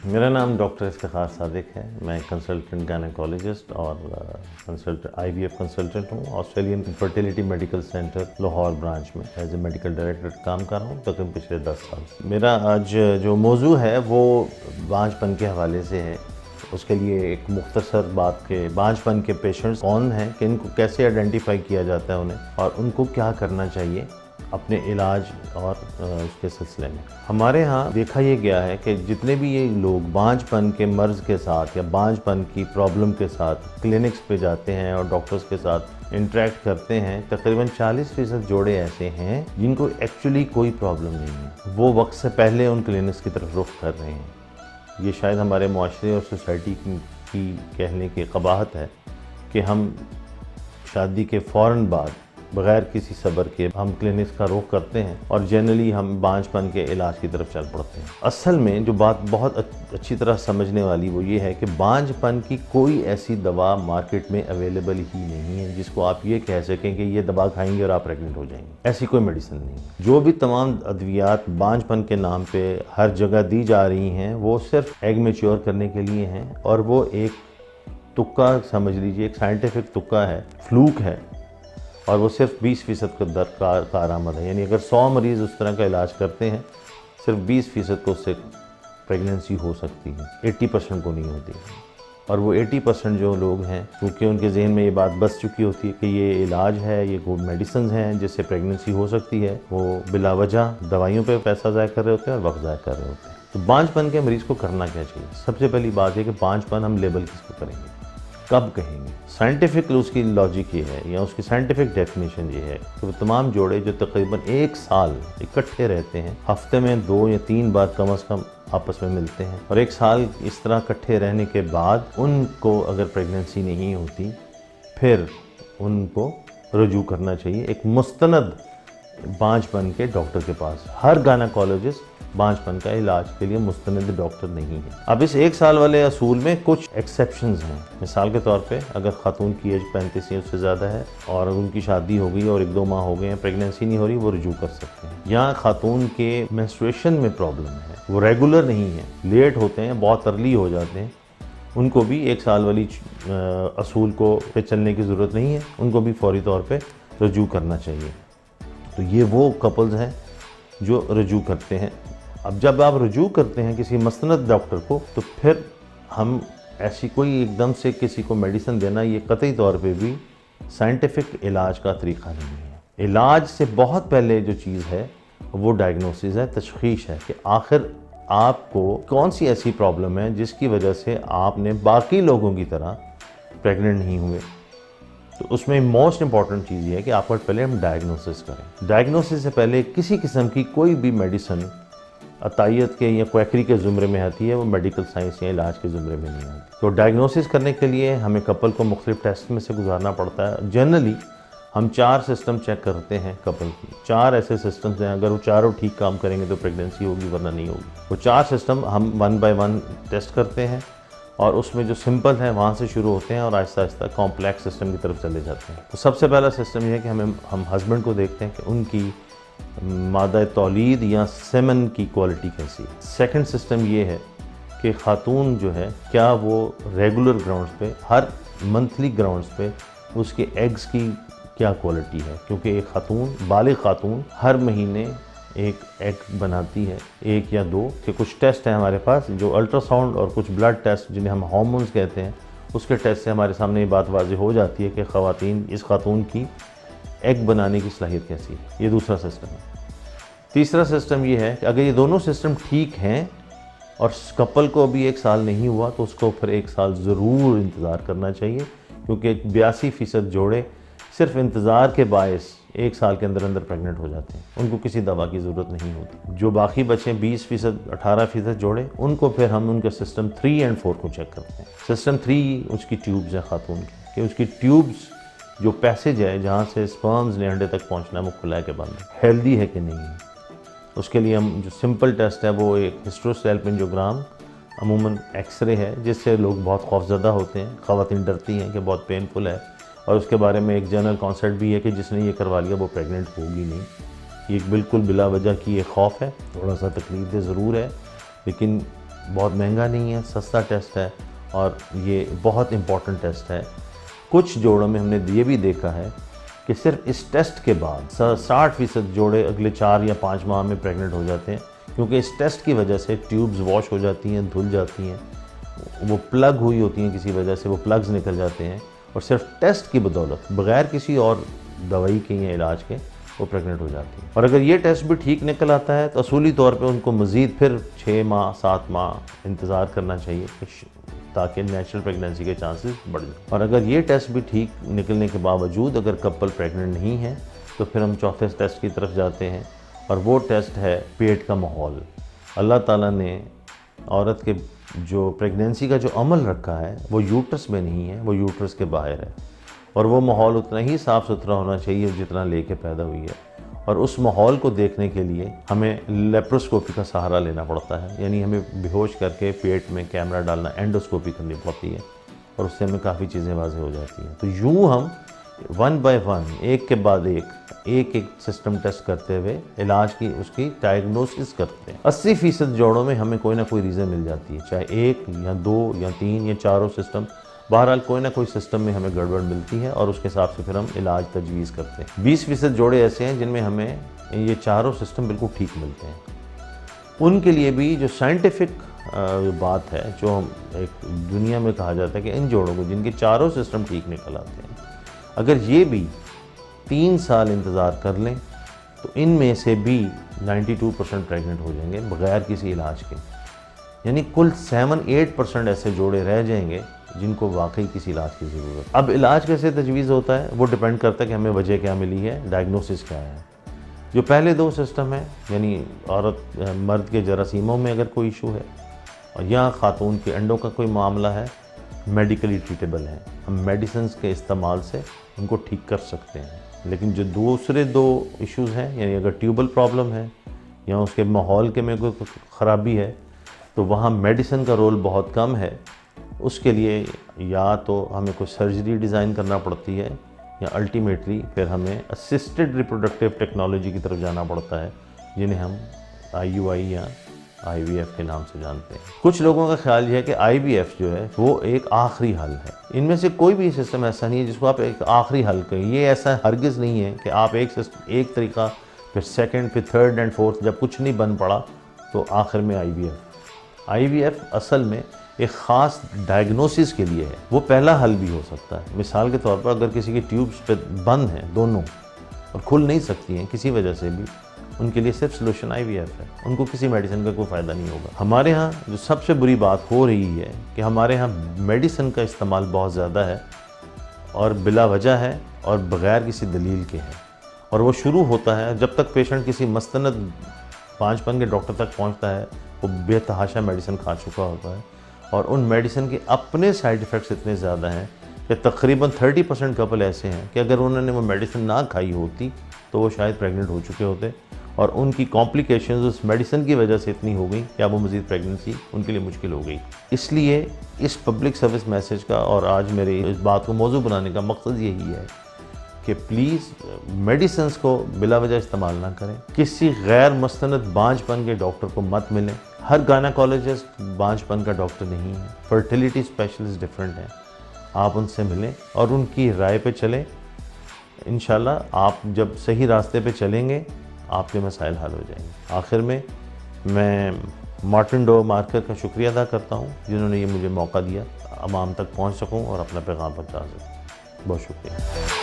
میرا نام ڈاکٹر افتخار صادق ہے. میں کنسلٹنٹ گائنیکالوجسٹ اور آئی وی ایف کنسلٹنٹ ہوں. Australian fertility medical centre Lahore branch میں ایز اے میڈیکل ڈائریکٹر کام کر رہا ہوں تقریباً پچھلے 10 سال سے. میرا آج جو موضوع ہے وہ بانجھ پن کے حوالے سے ہے. اس کے لیے ایک مختصر بات کہ بانجھ پن کے پیشنٹس کون ہیں، کہ ان کو کیسے آئیڈینٹیفائی کیا جاتا ہے انہیں، اور ان کو کیا کرنا چاہیے اپنے علاج اور اس کے سلسلے میں. ہمارے ہاں دیکھا یہ گیا ہے کہ جتنے بھی یہ لوگ بانجھ پن کے مرض کے ساتھ یا بانجھ پن کی پرابلم کے ساتھ کلینکس پہ جاتے ہیں اور ڈاکٹرز کے ساتھ انٹریکٹ کرتے ہیں، تقریباً 40% جوڑے ایسے ہیں جن کو ایکچولی کوئی پرابلم نہیں ہے. وہ وقت سے پہلے ان کلینکس کی طرف رخ کر رہے ہیں. یہ شاید ہمارے معاشرے اور سوسائٹی کی کہنے کی قباحت ہے کہ ہم شادی کے فوراً بعد بغیر کسی صبر کے ہم کلینکس کا رخ کرتے ہیں اور جنرلی ہم بانجھ پن کے علاج کی طرف چل پڑتے ہیں. اصل میں جو بات بہت اچھی طرح سمجھنے والی وہ یہ ہے کہ بانجھ پن کی کوئی ایسی دوا مارکیٹ میں اویلیبل ہی نہیں ہے جس کو آپ یہ کہہ سکیں کہ یہ دوا کھائیں گے اور آپ پریگننٹ ہو جائیں گے. ایسی کوئی میڈیسن نہیں ہے. جو بھی تمام ادویات بانجھ پن کے نام پہ ہر جگہ دی جا رہی ہیں وہ صرف ایگ میچور کرنے کے لیے ہیں، اور وہ ایک تکہ سمجھ لیجیے، ایک سائنٹیفک تکہ ہے، فلوک ہے، اور وہ صرف 20% کو کارآمد ہے. یعنی اگر 100 مریض اس طرح کا علاج کرتے ہیں، صرف 20% کو اس سے پریگننسی ہو سکتی ہے، 80% کو نہیں ہوتی. اور وہ 80% جو لوگ ہیں، کیونکہ ان کے ذہن میں یہ بات بس چکی ہوتی ہے کہ یہ علاج ہے، یہ کوئی میڈیسنز ہیں جس سے پریگننسی ہو سکتی ہے، وہ بلا وجہ دوائیوں پہ پیسہ ضائع کر رہے ہوتے ہیں اور وقت ضائع کر رہے ہوتے ہیں. تو بانجھ پن کے مریض کو کرنا کیا چاہیے؟ سب سے پہلی بات ہے کہ بانجھ پن ہم لیبل کس کو کریں گے، کب کہیں گے. سائنٹیفک اس کی لاجک یہ ہے یا اس کی سائنٹیفک ڈیفینیشن یہ ہے کہ وہ تمام جوڑے جو تقریباً 1 سال اکٹھے رہتے ہیں، ہفتے میں 2 یا 3 بار کم از کم آپس میں ملتے ہیں، اور 1 سال اس طرح اکٹھے رہنے کے بعد ان کو اگر پریگننسی نہیں ہوتی پھر ان کو رجوع کرنا چاہیے ایک مستند بانجھ پن کے ڈاکٹر کے پاس. ہر گائنیکالوجسٹ بانجھ پن کا علاج کے لیے مستند ڈاکٹر نہیں ہے. اب اس 1 سال والے اصول میں کچھ ایکسیپشنز ہیں. مثال کے طور پہ اگر خاتون کی ایج 35 یا اس سے زیادہ ہے اور ان کی شادی ہو گئی اور 1-2 ماہ ہو گئے ہیں، پریگننسی نہیں ہو رہی، وہ رجوع کر سکتے ہیں. یا خاتون کے مینسٹریشن میں پرابلم ہے، وہ ریگولر نہیں ہے، لیٹ ہوتے ہیں، بہت ارلی ہو جاتے ہیں، ان کو بھی 1 سال والی اصول کو پہ چلنے کی ضرورت نہیں ہے، ان کو بھی فوری طور پہ رجوع کرنا چاہیے. تو یہ وہ کپلز ہیں جو رجوع کرتے ہیں. اب جب آپ رجوع کرتے ہیں کسی مستند ڈاکٹر کو، تو پھر ہم ایسی کوئی ایک دم سے کسی کو میڈیسن دینا یہ قطعی طور پہ بھی سائنٹیفک علاج کا طریقہ نہیں ہے. علاج سے بہت پہلے جو چیز ہے وہ ڈائگنوسس ہے، تشخیص ہے کہ آخر آپ کو کون سی ایسی پرابلم ہے جس کی وجہ سے آپ نے باقی لوگوں کی طرح پریگننٹ نہیں ہوئے. تو اس میں موسٹ امپورٹنٹ چیز یہ ہے کہ آپ کو پہلے ہم ڈائگنوسس کریں. ڈائگنوسس سے پہلے کسی قسم کی کوئی بھی میڈیسن عطائیت کے یا کویکری کے زمرے میں آتی ہے، وہ میڈیکل سائنس یا علاج کے زمرے میں نہیں آتی. تو ڈائگنوسس کرنے کے لیے ہمیں کپل کو مختلف ٹیسٹ میں سے گزارنا پڑتا ہے. جنرلی ہم 4 سسٹم چیک کرتے ہیں کپل کی. 4 ایسے سسٹمز ہیں، اگر وہ چاروں ٹھیک کام کریں گے تو پریگننسی ہوگی، ورنہ نہیں ہوگی. وہ 4 سسٹم ہم 1 بائی 1 ٹیسٹ کرتے ہیں، اور اس میں جو سمپل ہیں وہاں سے شروع ہوتے ہیں اور آہستہ آہستہ کمپلیکس سسٹم کی طرف چلے جاتے ہیں. تو سب سے پہلا سسٹم یہ ہے کہ ہم ہسبینڈ کو دیکھتے ہیں کہ ان کی مادہ تولید یا سیمن کی کوالٹی کیسی ہے. سیکنڈ سسٹم یہ ہے کہ خاتون جو ہے کیا وہ ریگولر گراؤنڈز پہ، ہر منتھلی گراؤنڈز پہ اس کے ایگز کی کیا کوالٹی ہے، کیونکہ ایک خاتون، بالغ خاتون ہر مہینے ایک ایگ بناتی ہے، 1 یا 2. کہ کچھ ٹیسٹ ہیں ہمارے پاس جو الٹرا ساؤنڈ اور کچھ بلڈ ٹیسٹ جنہیں ہم ہارمونز کہتے ہیں، اس کے ٹیسٹ سے ہمارے سامنے یہ بات واضح ہو جاتی ہے کہ اس خاتون کی ایگ بنانے کی صلاحیت کیسی ہے. یہ دوسرا سسٹم ہے. تیسرا سسٹم یہ ہے کہ اگر یہ دونوں سسٹم ٹھیک ہیں اور کپل کو ابھی 1 سال نہیں ہوا تو اس کو پھر 1 سال ضرور انتظار کرنا چاہیے، کیونکہ 82% جوڑے صرف انتظار کے باعث 1 سال کے اندر اندر پریگننٹ ہو جاتے ہیں. ان کو کسی دوا کی ضرورت نہیں ہوتی. جو باقی بچے 20%، 18% جوڑے، ان کو پھر ہم ان کے سسٹم 3 اور 4 کو چیک کرتے ہیں. سسٹم 3 اس کی ٹیوبز ہیں خاتون کی، کہ اس کی ٹیوبز جو پیسج ہے جہاں سے سپرمز نے انڈے تک پہنچنا ہے وہ کھلا ہے کہ بند ہے، ہیلدی ہے کہ نہیں ہے. اس کے لیے ہم جو سمپل ٹیسٹ ہے وہ ایک ہسٹروسیلپنجوگرام، عموماً ایکس رے ہے، جس سے لوگ بہت خوفزدہ ہوتے ہیں، خواتین ڈرتی ہیں کہ بہت پینفل ہے، اور اس کے بارے میں ایک جنرل کانسیپٹ بھی ہے کہ جس نے یہ کروا لیا وہ پریگننٹ ہوگی نہیں. یہ بالکل بلا وجہ کی یہ خوف ہے، تھوڑا سا تکلیف دہ ضرور ہے، لیکن بہت مہنگا نہیں ہے، سستا ٹیسٹ ہے اور یہ بہت امپورٹنٹ ٹیسٹ ہے۔ کچھ جوڑوں میں ہم نے یہ بھی دیکھا ہے کہ صرف اس ٹیسٹ کے بعد 60% جوڑے اگلے 4 یا 5 ماہ میں پریگننٹ ہو جاتے ہیں، کیونکہ اس ٹیسٹ کی وجہ سے ٹیوبز واش ہو جاتی ہیں، دھل جاتی ہیں، وہ پلگ ہوئی ہوتی ہیں، کسی وجہ سے وہ پلگز نکل جاتے ہیں، اور صرف ٹیسٹ کی بدولت بغیر کسی اور دوائی کے یا علاج کے وہ پریگننٹ ہو جاتی ہیں۔ اور اگر یہ ٹیسٹ بھی ٹھیک نکل آتا ہے تو اصولی طور پہ ان کو مزید پھر 6 ماہ 7 ماہ انتظار کرنا چاہیے تاکہ نیچرل پریگننسی کے چانسز بڑھ جائیں۔ اور اگر یہ ٹیسٹ بھی ٹھیک نکلنے کے باوجود اگر کپل پریگننٹ نہیں ہے تو پھر ہم چوتھے ٹیسٹ کی طرف جاتے ہیں، اور وہ ٹیسٹ ہے پیٹ کا ماحول۔ اللہ تعالیٰ نے عورت کے جو پریگننسی کا جو عمل رکھا ہے وہ یوٹرس میں نہیں ہے، وہ یوٹرس کے باہر ہے، اور وہ ماحول اتنا ہی صاف ستھرا ہونا چاہیے جتنا لے کے پیدا ہوئی ہے۔ اور اس ماحول کو دیکھنے کے لیے ہمیں لیپروسکوپی کا سہارا لینا پڑتا ہے، یعنی ہمیں بیہوش کر کے پیٹ میں کیمرہ ڈالنا، اینڈوسکوپی کرنی پڑتی ہے، اور اس سے ہمیں کافی چیزیں واضح ہو جاتی ہیں۔ تو یوں ہم 1 by 1 ایک کے بعد ایک سسٹم ٹیسٹ کرتے ہوئے علاج کی اس کی ڈائگنوسس کرتے ہیں۔ 80% جوڑوں میں ہمیں کوئی نہ کوئی ریزن مل جاتی ہے، چاہے 1 یا 2 یا 3 یا چاروں سسٹم، بہرحال کوئی نہ کوئی سسٹم میں ہمیں گڑبڑ ملتی ہے، اور اس کے حساب سے پھر ہم علاج تجویز کرتے ہیں۔ 20% جوڑے ایسے ہیں جن میں ہمیں یہ چاروں سسٹم بالکل ٹھیک ملتے ہیں۔ ان کے لیے بھی جو سائنٹیفک بات ہے، جو ہم ایک دنیا میں کہا جاتا ہے کہ ان جوڑوں کو جن کے چاروں سسٹم ٹھیک نکل آتے ہیں، اگر یہ بھی 3 سال انتظار کر لیں تو ان میں سے بھی 92% پریگننٹ ہو جائیں گے بغیر کسی علاج کے، یعنی کل 7-8% ایسے جوڑے رہ جائیں گے جن کو واقعی کسی علاج کی ضرورت۔ اب علاج کیسے تجویز ہوتا ہے وہ ڈیپینڈ کرتا ہے کہ ہمیں وجہ کیا ملی ہے، ڈائگنوسس کیا ہے۔ جو پہلے 2 سسٹم ہیں، یعنی مرد کے جراثیموں میں اگر کوئی ایشو ہے اور یا خاتون کے انڈوں کا کوئی معاملہ ہے، میڈیکلی ٹریٹیبل ہے، ہم میڈیسنز کے استعمال سے ان کو ٹھیک کر سکتے ہیں۔ لیکن جو دوسرے 2 ایشوز ہیں، یعنی اگر ٹیوبل پرابلم ہے یا اس کے ماحول کے میں کوئی خرابی ہے، تو وہاں میڈیسن کا رول بہت کم ہے۔ اس کے لیے یا تو ہمیں کوئی سرجری ڈیزائن کرنا پڑتی ہے، یا الٹیمیٹلی پھر ہمیں اسسٹڈ ریپروڈکٹیو ٹیکنالوجی کی طرف جانا پڑتا ہے، جنہیں ہم IUI یا IVF کے نام سے جانتے ہیں۔ کچھ لوگوں کا خیال یہ ہے کہ IVF جو ہے وہ ایک آخری حل ہے۔ ان میں سے کوئی بھی سسٹم ایسا نہیں ہے جس کو آپ ایک آخری حل کہیں۔ یہ ایسا ہرگز نہیں ہے کہ آپ ایک طریقہ، پھر سیکنڈ، پھر تھرڈ اینڈ فورتھ، جب کچھ نہیں بن پڑا تو آخر میں IVF اصل میں ایک خاص ڈائگنوسس کے لیے ہے، وہ پہلا حل بھی ہو سکتا ہے۔ مثال کے طور پر اگر کسی کی ٹیوبز پہ بند ہیں دونوں اور کھل نہیں سکتی ہیں کسی وجہ سے بھی، ان کے لیے صرف سلوشن IVF ہے، ان کو کسی میڈیسن کا کوئی فائدہ نہیں ہوگا۔ ہمارے ہاں جو سب سے بری بات ہو رہی ہے کہ ہمارے ہاں میڈیسن کا استعمال بہت زیادہ ہے، اور بلا وجہ ہے، اور بغیر کسی دلیل کے ہے، اور وہ شروع ہوتا ہے جب تک پیشنٹ کسی مستند 5 پن کے ڈاکٹر تک پہنچتا ہے، وہ بے تحاشا میڈیسن کھا چکا ہوتا ہے، اور ان میڈیسن کے اپنے سائیڈ ایفیکٹس اتنے زیادہ ہیں کہ تقریباً 30% کپل ایسے ہیں کہ اگر انہوں نے وہ میڈیسن نہ کھائی ہوتی تو وہ شاید پریگننٹ ہو چکے ہوتے، اور ان کی کمپلیکیشنز اس میڈیسن کی وجہ سے اتنی ہو گئی کہ اب وہ مزید پریگننسی ان کے لیے مشکل ہو گئی۔ اس لیے اس پبلک سروس میسیج کا اور آج میرے اس بات کو موضوع بنانے کا مقصد یہی ہے کہ پلیز میڈیسنز کو بلا وجہ استعمال نہ کریں، کسی غیر مستند بانجھ پن کے ڈاکٹر کو مت ملیں۔ ہر گائناکالوجسٹ بانجھ پن کا ڈاکٹر نہیں ہے، فرٹیلیٹی اسپیشلسٹ ڈفرینٹ ہیں، آپ ان سے ملیں اور ان کی رائے پہ چلیں۔ انشاءاللہ آپ جب صحیح راستے پہ چلیں گے آپ کے مسائل حل ہو جائیں گے۔ آخر میں مارٹن ڈو مارکر کا شکریہ ادا کرتا ہوں جنہوں نے یہ مجھے موقع دیا عوام تک پہنچ سکوں اور اپنا پیغام پہنچا سکوں۔ بہت شکریہ۔